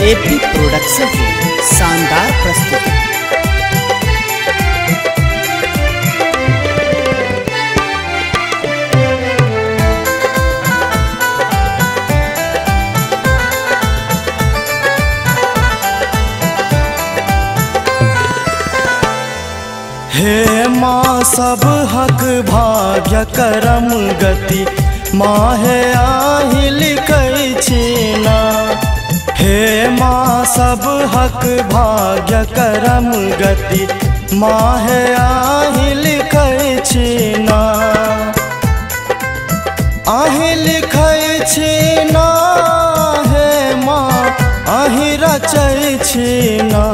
AP production की शानदार प्रस्तुति। हे माँ सब हक भाग्य करम गति माहे आहि लिखै छी ना। हे माँ सब हक भाग्य करम गति माहे आहि लिखै छी ना। आहि लिखै छी ना हे माँ आहि रचै छी ना।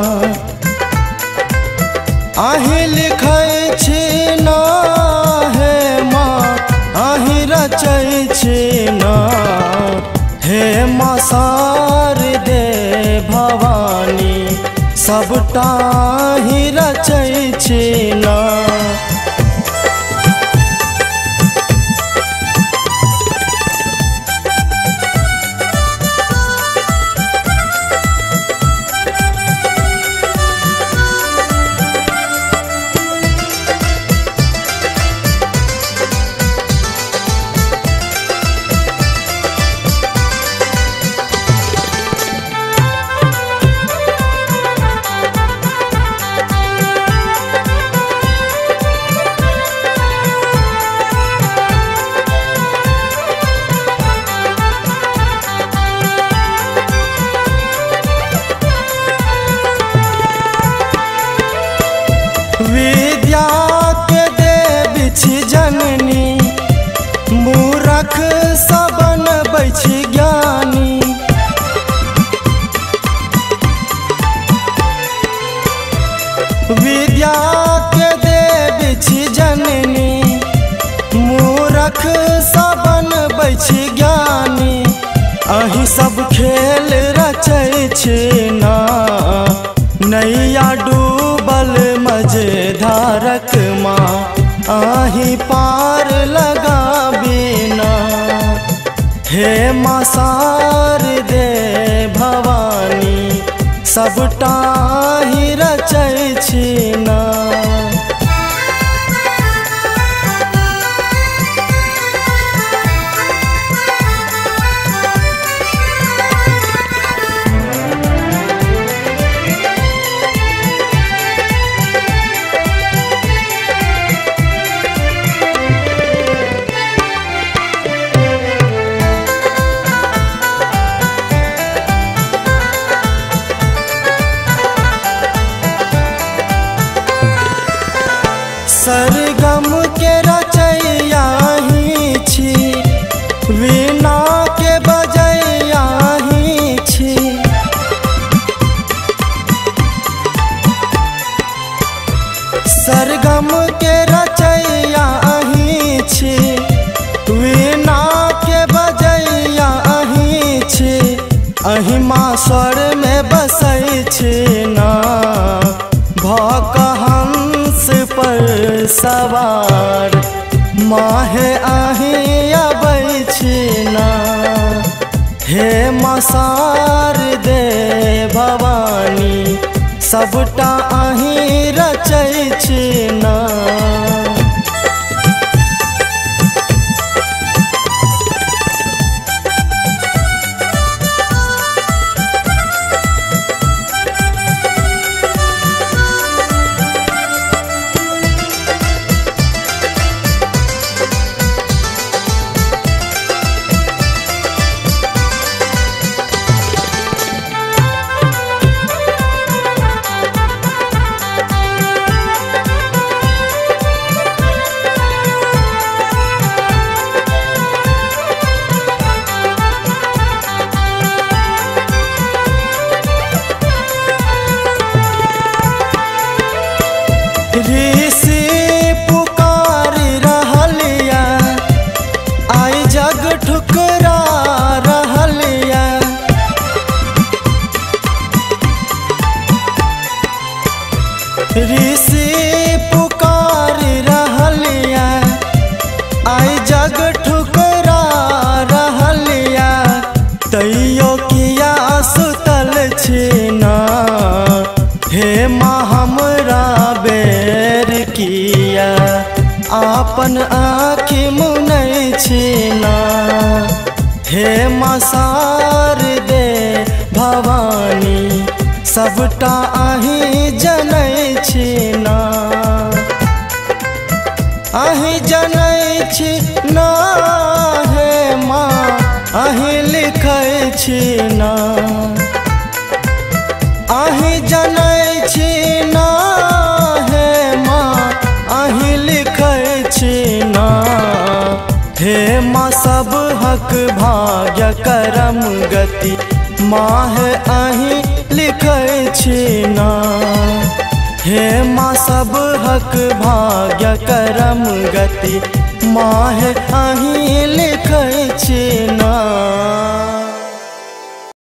आहि लिखै छी ना हे माँ आहि रचै छी ना। हे माँ शारदे भवानी सबटा ही रचै छी ना। विद्या के देवी छी जननी मूर्ख सबन बैछि ज्ञानी। विद्या के देवी छी जननी मूर्ख सबन बैछि ज्ञानी। अहि सब खेल रचै छी ना नैया डूबल मझधारक माँ आहि पार लगाबी ना। हे माँ शारदे भवानी सबटा ही रचै छी ना। सरगम के रचैया ही छी वीणा के बजैया ही छी। सरगम के रचैया ही छी वीणा के बजैया ही छी। अहि माँ स्वर में बसै छी ना भक हंस पर सवार माहे आहि अबै छी ना। हे माँ शारदे भवानी सबटा आहि रचै छी ना। ऋषि पुकार रहलिया आई जग ठुकरा रहलिया। ऋषि पुकार रहलिया आई जग ठुकरा रहलिया। तैयो किया सुतल छी आपन आँखि मुनै छी ना। हे माँ शारदे भवानी सबटा अहीं जनै छी ना। अहीं जनै छी ना हे माँ अहीं लिखै छी ना। अहीं जनै छी ना हे माँ अहीं लिखै छी ना। हे माँ सब हक भाग्य करम गति माँ है अहीं लिखै छी ना। हे माँ सब हक भाग्य करम गति माँ है अहीं लिखै छी